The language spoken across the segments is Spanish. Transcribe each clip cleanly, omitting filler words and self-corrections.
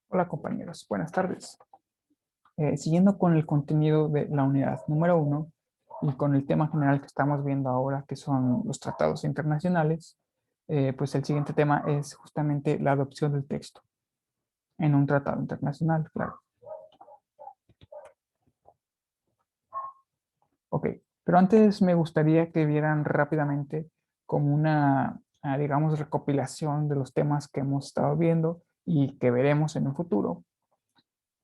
Hola compañeros, buenas tardes. Siguiendo con el contenido de la unidad número uno y con el tema general que estamos viendo ahora, que son los tratados internacionales, pues el siguiente tema es justamente la adopción del texto en un tratado internacional, claro. Ok, pero antes me gustaría que vieran rápidamente como una, digamos, recopilación de los temas que hemos estado viendo y que veremos en un futuro.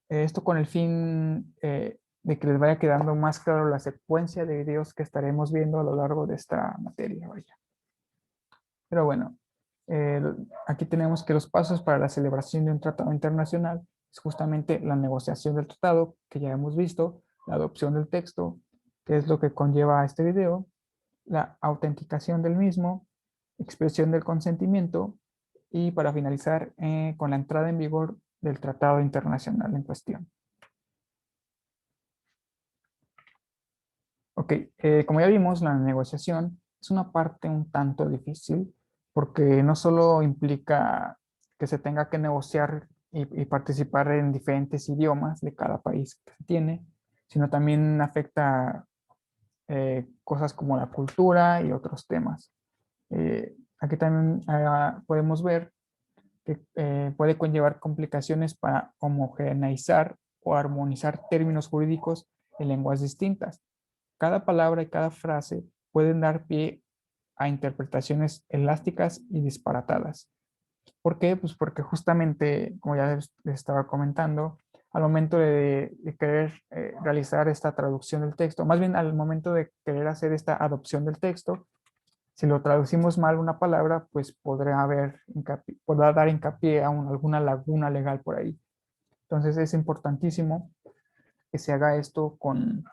Esto con el fin de que les vaya quedando más claro la secuencia de videos que estaremos viendo a lo largo de esta materia. Vaya. Pero bueno, eh, aquí tenemos que los pasos para la celebración de un tratado internacional es justamente la negociación del tratado, que ya hemos visto, la adopción del texto, que es lo que conlleva a este video, la autenticación del mismo, expresión del consentimiento y para finalizar con la entrada en vigor del tratado internacional en cuestión. Ok, como ya vimos, la negociación es una parte un tanto difícil porque no solo implica que se tenga que negociar y participar en diferentes idiomas de cada país que se tiene, sino también afecta cosas como la cultura y otros temas. Aquí también podemos ver que puede conllevar complicaciones para homogeneizar o armonizar términos jurídicos en lenguas distintas. Cada palabra y cada frase pueden dar pie a interpretaciones elásticas y disparatadas. ¿Por qué? Pues porque justamente, como ya les estaba comentando, al momento de querer realizar esta traducción del texto, más bien al momento de querer hacer esta adopción del texto, si lo traducimos mal una palabra, pues podrá dar hincapié a alguna laguna legal por ahí. Entonces es importantísimo que se haga esto con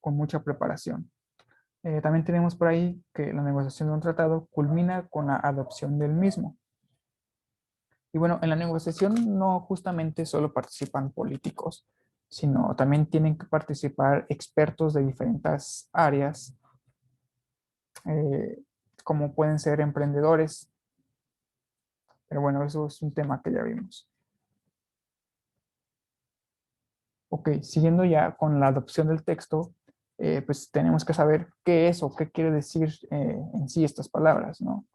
mucha preparación. También tenemos por ahí que la negociación de un tratado culmina con la adopción del mismo. Y bueno, en la negociación no justamente solo participan políticos, sino también tienen que participar expertos de diferentes áreas, eh, como pueden ser emprendedores, pero bueno, eso es un tema que ya vimos. Ok, siguiendo ya con la adopción del texto, pues tenemos que saber qué es o qué quiere decir en sí estas palabras, ¿no?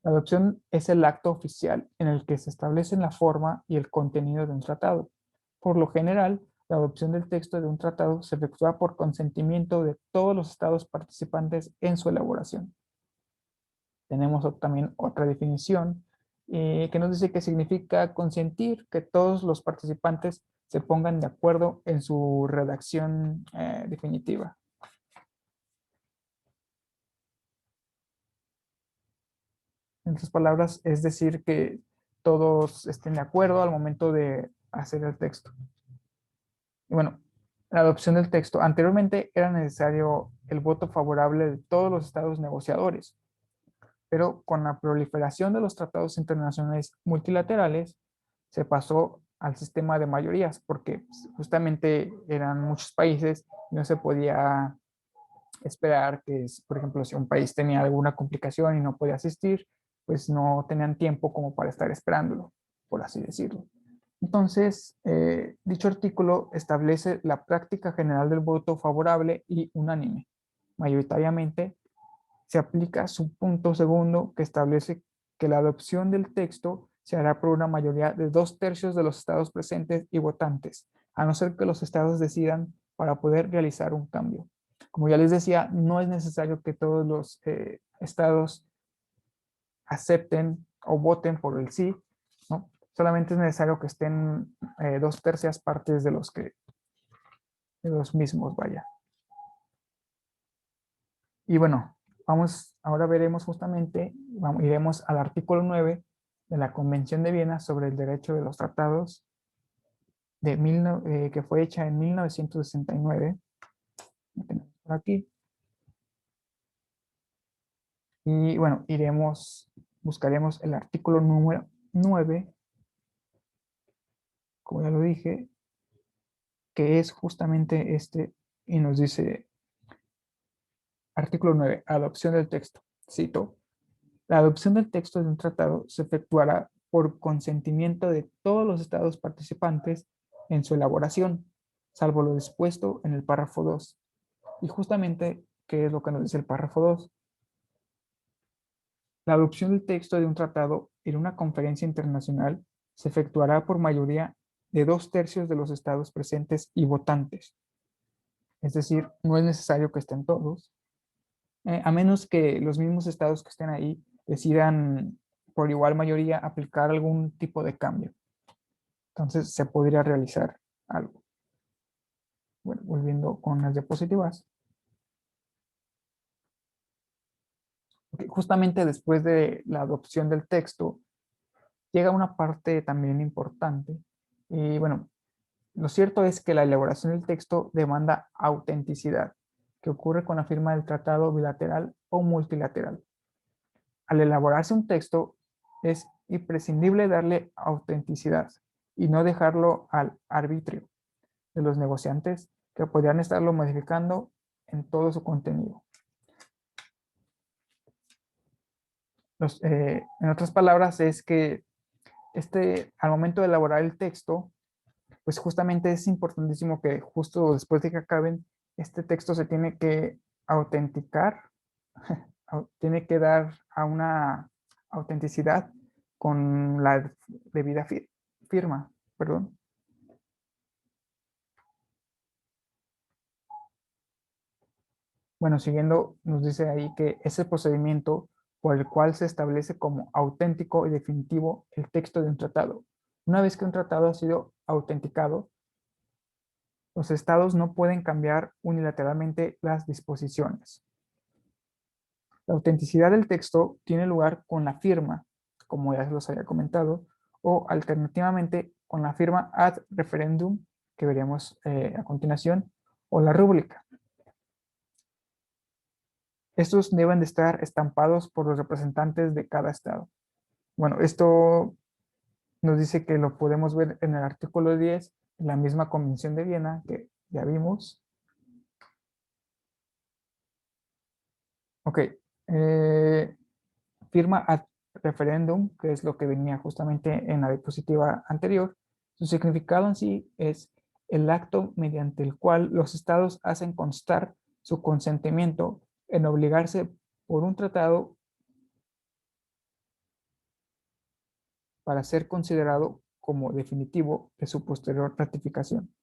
La adopción es el acto oficial en el que se establecen la forma y el contenido de un tratado. Por lo general, la adopción del texto de un tratado se efectúa por consentimiento de todos los estados participantes en su elaboración. Tenemos también otra definición que nos dice que significa consentir que todos los participantes se pongan de acuerdo en su redacción definitiva. En otras palabras, es decir, que todos estén de acuerdo al momento de hacer el texto. Y bueno, la adopción del texto. Anteriormente era necesario el voto favorable de todos los estados negociadores, pero con la proliferación de los tratados internacionales multilaterales se pasó al sistema de mayorías, porque justamente eran muchos países y no se podía esperar que, por ejemplo, si un país tenía alguna complicación y no podía asistir, pues no tenían tiempo como para estar esperándolo, por así decirlo. Entonces, dicho artículo establece la práctica general del voto favorable y unánime. Mayoritariamente se aplica su punto segundo que establece que la adopción del texto se hará por una mayoría de 2/3 de los estados presentes y votantes, a no ser que los estados decidan para poder realizar un cambio. Como ya les decía, no es necesario que todos los estados acepten o voten por el sí, ¿no? Solamente es necesario que estén 2/3 partes de los mismos, vaya. Y bueno, ahora veremos justamente, iremos al artículo 9 de la Convención de Viena sobre el derecho de los tratados que fue hecha en 1969. Lo tenemos por aquí. Y bueno, buscaremos el artículo número 9, como ya lo dije, que es justamente este, y nos dice, artículo 9, adopción del texto. Cito, la adopción del texto de un tratado se efectuará por consentimiento de todos los estados participantes en su elaboración, salvo lo dispuesto en el párrafo 2. Y justamente, ¿qué es lo que nos dice el párrafo 2? La adopción del texto de un tratado en una conferencia internacional se efectuará por mayoría de 2/3 de los estados presentes y votantes. Es decir, no es necesario que estén todos, a menos que los mismos estados que estén ahí decidan por igual mayoría aplicar algún tipo de cambio. Entonces se podría realizar algo. Bueno, volviendo con las diapositivas. Okay, justamente después de la adopción del texto, llega una parte también importante. Y bueno, lo cierto es que la elaboración del texto demanda autenticidad, que ocurre con la firma del tratado bilateral o multilateral. Al elaborarse un texto, es imprescindible darle autenticidad y no dejarlo al arbitrio de los negociantes que podrían estarlo modificando en todo su contenido. En otras palabras, es que al momento de elaborar el texto, pues justamente es importantísimo que justo después de que acaben, este texto se tiene que autenticar, tiene que dar a una autenticidad con la debida firma, perdón. Bueno, siguiendo, nos dice ahí que es el procedimiento por el cual se establece como auténtico y definitivo el texto de un tratado. Una vez que un tratado ha sido autenticado, los estados no pueden cambiar unilateralmente las disposiciones. La autenticidad del texto tiene lugar con la firma, como ya se los había comentado, o alternativamente con la firma ad referendum, que veremos a continuación, o la rúbrica. Estos deben de estar estampados por los representantes de cada estado. Bueno, esto nos dice que lo podemos ver en el artículo 10, en la misma Convención de Viena que ya vimos. Ok, firma ad referendum, que es lo que venía justamente en la diapositiva anterior. Su significado en sí es el acto mediante el cual los estados hacen constar su consentimiento en obligarse por un tratado para ser considerado como definitivo de su posterior ratificación.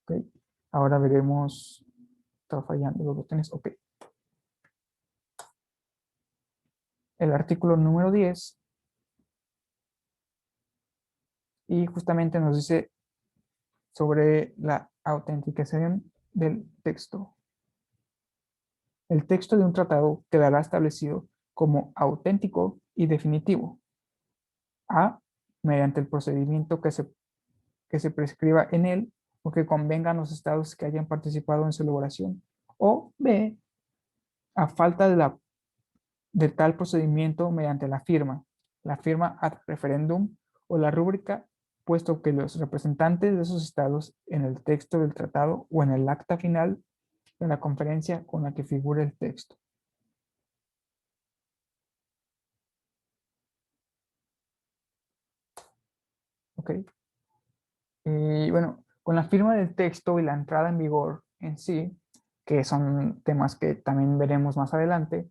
¿Okay? Ahora veremos, está fallando los botones, ok. El artículo número 10 y justamente nos dice sobre la autenticación del texto. El texto de un tratado quedará establecido como auténtico y definitivo. A, mediante el procedimiento que se prescriba en él o que convengan los estados que hayan participado en su elaboración. O B, a falta de tal procedimiento mediante la firma ad referendum o la rúbrica, puesto que los representantes de esos estados en el texto del tratado o en el acta final de la conferencia con la que figure el texto. ¿Ok? Y bueno, con la firma del texto y la entrada en vigor en sí, que son temas que también veremos más adelante,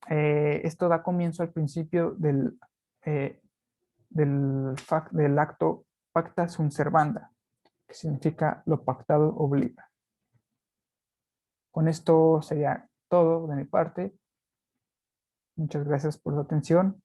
esto da comienzo al principio eh, del acto pacta sunt servanda, que significa lo pactado obliga. Con esto sería todo de mi parte. Muchas gracias por su atención.